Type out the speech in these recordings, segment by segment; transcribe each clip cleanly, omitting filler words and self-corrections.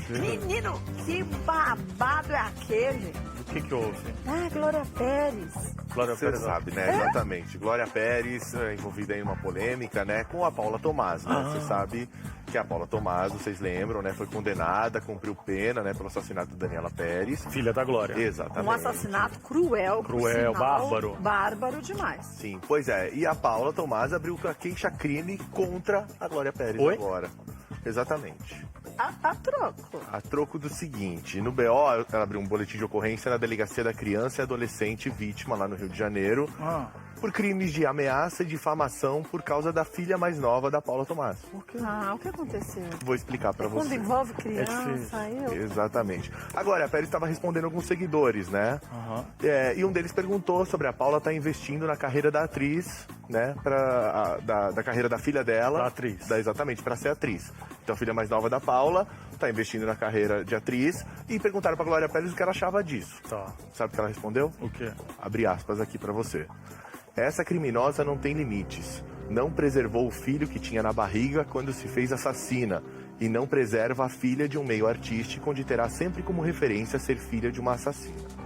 Menino, que babado é aquele? O que houve? Ah, Glória Pérez. Glória Você Pérez. sabe, né? Exatamente. Glória Pérez, envolvida em uma polêmica, né? Com a Paula Tomás, né? Você sabe que a Paula Tomás, vocês lembram, né? Foi condenada, cumpriu pena, né? Pelo assassinato da Daniela Pérez. Filha da Glória. Exatamente. Um assassinato cruel. por Cruel, sinal, bárbaro. Bárbaro demais. Sim, pois é. E a Paula Tomás abriu a queixa-crime contra a Glória Pérez Oi? agora. Exatamente. A troco. A troco do seguinte, no BO, ela abriu um boletim de ocorrência na Delegacia da Criança e Adolescente vítima lá no Rio de Janeiro, por crimes de ameaça e difamação por causa da filha mais nova da Paula Tomás. Ah, o que aconteceu? Vou explicar pra Quando você. envolve criança, difícil. Exatamente. Agora, a Pérez estava respondendo alguns seguidores, né? E um deles perguntou sobre a Paula estar investindo na carreira da atriz, né? Da carreira da filha dela. Da atriz. Exatamente, para ser atriz. Então, a filha mais nova da Paula está investindo na carreira de atriz e perguntaram para Glória Pérez o que ela achava disso. Tá. Sabe o que ela respondeu? O quê? Abre aspas aqui para você. Essa criminosa não tem limites. Não preservou o filho que tinha na barriga quando se fez assassina. E não preserva a filha de um meio artístico onde terá sempre como referência ser filha de uma assassina.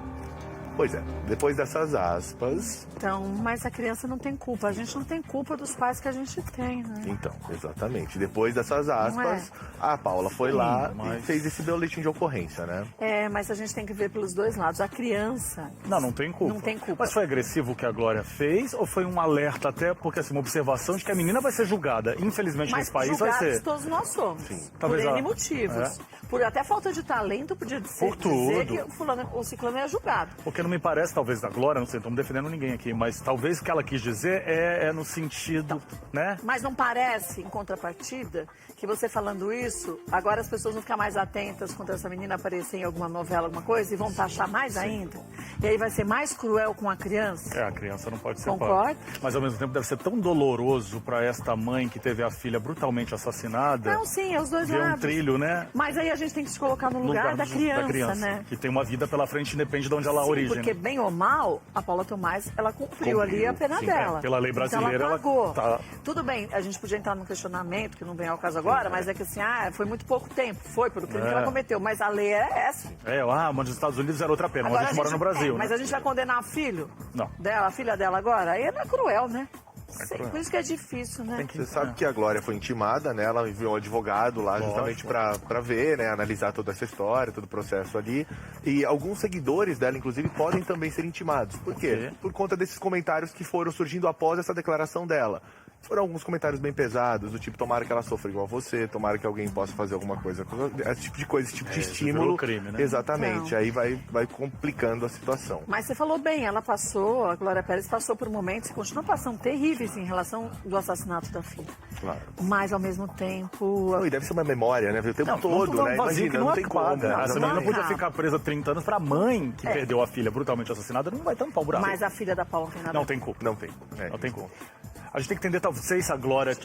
Pois é, depois dessas aspas... Então, mas a criança não tem culpa. A gente não tem culpa dos pais que a gente tem, né? Então, exatamente. Depois dessas aspas, Não a Paula foi lá mas- e fez esse boletim de ocorrência, né? É, mas a gente tem que ver pelos dois lados. A criança... Não tem culpa. Não tem culpa. Mas foi agressivo o que a Glória fez ou foi um alerta até, porque assim, uma observação de que a menina vai ser julgada. Infelizmente Mas nesse país vai julgados ser. todos nós somos. Sim. Por Talvez N ela- motivos. Por até falta de talento, podia dizer, Por tudo. que o fulano, o ciclano é julgado. Porque não me parece, talvez, da Glória, não sei, estamos defendendo ninguém aqui, mas talvez o que ela quis dizer é no sentido, né? Mas não parece, em contrapartida, que você falando isso, agora as pessoas vão ficar mais atentas quando essa menina aparecer em alguma novela, alguma coisa, e vão taxar mais ainda? E aí vai ser mais cruel com a criança? É, a criança não pode ser Concordo. parte. Mas ao mesmo tempo deve ser tão doloroso para esta mãe que teve a filha brutalmente assassinada. Não, sim, é os dois ver um lados. trilho, né? Mas aí a gente tem que se colocar no lugar da criança, né? Que tem uma vida pela frente, independe de onde ela Sim, origem. porque bem ou mal, a Paula Tomás, ela cumpriu ali a pena sim, dela. pela lei brasileira, então ela ela pagou. tá- Tudo bem, a gente podia entrar num questionamento, que não vem ao caso agora, mas é que assim, foi muito pouco tempo, foi pelo crime que ela cometeu, mas a lei é essa. Mas nos Estados Unidos era outra pena, mas a gente mora no Brasil, Mas né? a gente vai condenar o filho Não. dela, a filha dela agora? Aí é cruel, né? Sei, cruel. por isso que é difícil, né? Você sabe que a Glória foi intimada, né? Ela enviou um advogado lá justamente pra ver, né? Analisar toda essa história, todo o processo ali. E alguns seguidores dela, inclusive, podem também ser intimados. Por quê? Por conta desses comentários que foram surgindo após essa declaração dela. Foram alguns comentários bem pesados, do tipo, tomara que ela sofra igual você, tomara que alguém possa fazer alguma coisa. Esse tipo de coisa, esse tipo de estímulo. virou crime, né? Exatamente. Então. Aí vai complicando a situação. Mas você falou bem, ela passou, a Glória Pérez passou por momentos que continuam passando terríveis em relação do assassinato da filha. Claro. Mas ao mesmo tempo. Não, e deve ser uma memória, né? O tempo todo, né? Vazio que não tem como. acaba. Essa não menina podia acaba. ficar presa 30 anos pra mãe que perdeu a filha brutalmente assassinada, não vai tampar o buraco. Mas a filha da Paula não tem nada. Não tem culpa. Não tem. Não tem como. A gente tem que entender, talvez, se a Glória,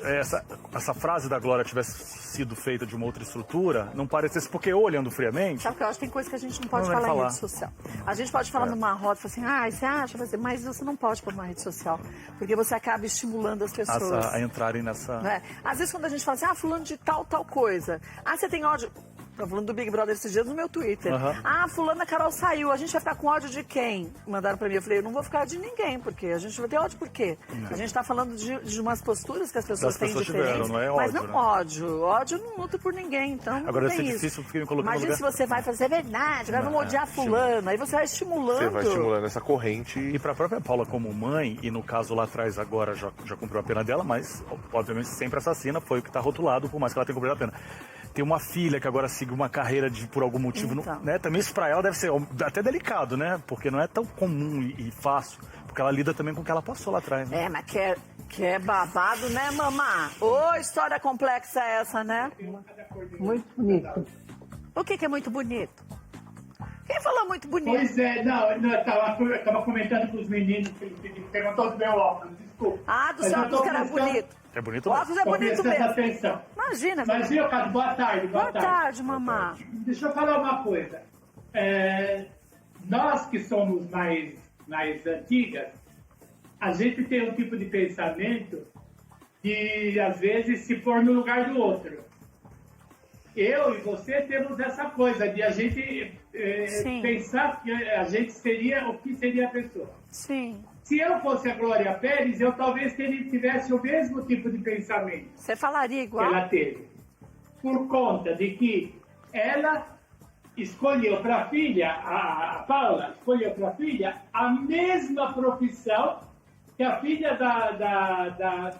essa frase da Glória tivesse sido feita de uma outra estrutura, não parecesse, porque eu olhando friamente, Sabe que eu acho que tem coisa que a gente não pode Não vai falar em falar. rede social. A gente pode falar numa roda, falar assim, você acha, mas você não pode pôr numa rede social. Porque você acaba estimulando as pessoas. a entrarem nessa... Né? Às vezes quando a gente fala assim, fulano de tal coisa. Você tem ódio. Tô falando do Big Brother esses dias no meu Twitter. Fulana Carol saiu, a gente vai ficar com ódio de quem? Mandaram pra mim, eu falei, eu não vou ficar de ninguém, porque a gente vai ter ódio por quê? A gente tá falando de umas posturas que as pessoas têm pessoas diferentes, tiveram, não é mas ódio, não né? ódio. Ódio não luta por ninguém, então Agora não deve tem ser isso. difícil porque me colocando no Imagina lugar... se você vai fazer verdade, agora vamos odiar fulano, aí você vai estimulando. Você vai estimulando essa corrente. E para a própria Paula como mãe, e no caso lá atrás agora já cumpriu a pena dela, mas obviamente sempre assassina, foi o que está rotulado, por mais que ela tenha cumprido a pena. Tem uma filha que agora seguiu uma carreira por algum motivo, Então. né? Também isso para ela deve ser até delicado, né? Porque não é tão comum e fácil, porque ela lida também com o que ela passou lá atrás, né? Mas que é babado, né, mamá? Ô, história complexa é essa, né? Muito bonito. O que é muito bonito? Quem falou muito bonito? Pois é, eu tava comentando com os meninos que ele perguntou do meu óculos, desculpa. Do Mas seu eu óculos tô que era prestando- bonito. É bonito O mesmo. óculos é tô bonito prestando mesmo. atenção. Imagina. Mas, viu, Cássio, boa tarde. Boa tarde, mamá. Deixa eu falar uma coisa. Nós que somos mais antigas, a gente tem um tipo de pensamento de, às vezes, se pôr no lugar do outro. eu e você temos essa coisa de a gente pensar que a gente seria o que seria a pessoa. Sim. Se eu fosse a Glória Pérez, eu talvez tivesse o mesmo tipo de pensamento Você falaria que igual? ela teve. Por conta de que ela escolheu para a filha, a Paula escolheu para a filha a mesma profissão que a filha da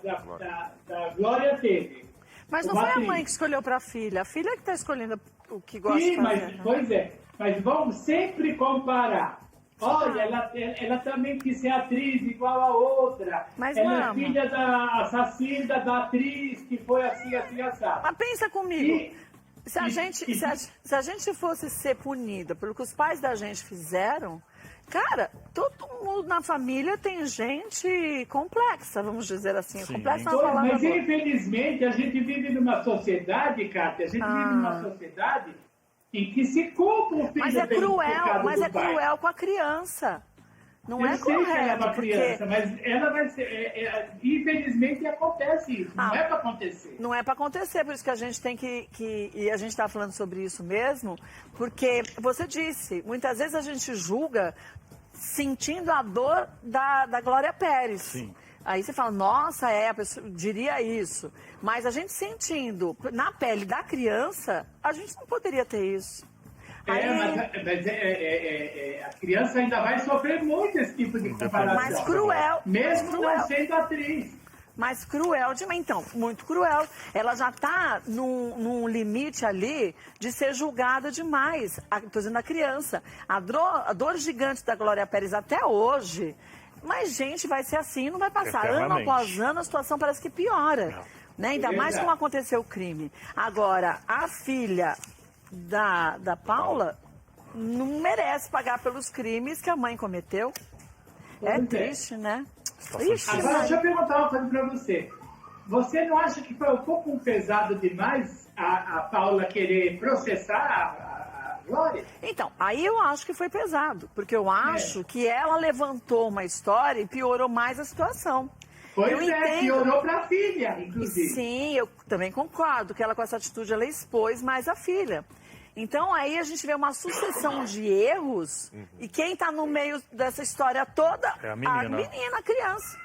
Glória teve. Mas não Uma foi a atriz. mãe que escolheu para a filha que está escolhendo o que gosta de Sim, fazer. mas, né? pois é. Mas vamos sempre comparar. Olha, ela também quis ser atriz igual a outra. Mas, ela mama, é filha da assassina, da atriz que foi assim, assado. Mas pensa comigo. E- Se a gente fosse ser punida pelo que os pais da gente fizeram, cara, todo mundo na família tem gente complexa, vamos dizer assim. Sim. Complexa é uma palavra Mas boa. infelizmente a gente vive numa sociedade, Kátia, a gente vive numa sociedade em que se culpa o filho Mas é pelo cruel, pecado mas do é pai. cruel com a criança. Não Eu é sei que ela é correto, uma porque criança, mas ela vai ser. Infelizmente acontece isso. Não é para acontecer. não é para acontecer, por isso que a gente tem e a gente está falando sobre isso mesmo, porque você disse, muitas vezes a gente julga sentindo a dor da Glória Pérez. Sim. Aí você fala, nossa, a pessoa diria isso. Mas a gente sentindo na pele da criança, a gente não poderia ter isso. Aí, Mas a criança ainda vai sofrer muito esse tipo de comparação. mas cruel. Mesmo mas cruel. não sendo atriz. Mas cruel demais. Então, muito cruel. Ela já está num limite ali de ser julgada demais. Estou dizendo a criança. A dor gigante da Glória Pérez até hoje. Mas, gente, vai ser assim, não vai passar. Ano Eternamente. após ano, a situação parece que piora. Né? Ainda mais Verdade. como aconteceu o crime. Agora, a filha da Paula não merece pagar pelos crimes que a mãe cometeu. É Pois é. triste, né? Situação Ixi, Agora, deixa eu perguntar uma coisa para você. Você não acha que foi um pouco pesado demais a Paula querer processar a Glória? Então, aí eu acho que foi pesado, porque eu acho que ela levantou uma história e piorou mais a situação. Pois Eu é, entendo. piorou para a filha, inclusive. Sim, eu também concordo que ela com essa atitude ela expôs mais a filha. Então aí a gente vê uma sucessão de erros e quem está no meio dessa história toda? É a menina. A criança.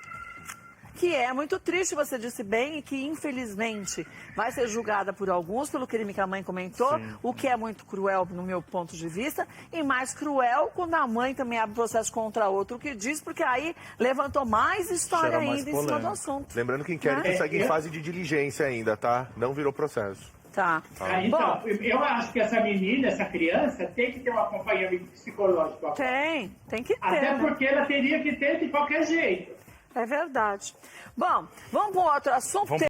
Que é muito triste, você disse bem, e que infelizmente vai ser julgada por alguns pelo crime que a mãe comentou, Sim. o que é muito cruel no meu ponto de vista, e mais cruel quando a mãe também abre processo contra outro que diz, porque aí levantou mais história Gera mais ainda em cima do polêmica. assunto. Lembrando que o inquérito Né? segue em fase de diligência ainda, tá? Não virou processo. Tá. Então, Bom, eu acho que essa menina, essa criança, tem que ter um acompanhamento psicológico. tem que ter, Até né? porque ela teria que ter de qualquer jeito. É verdade. Bom, vamos para um outro assunto. Vamos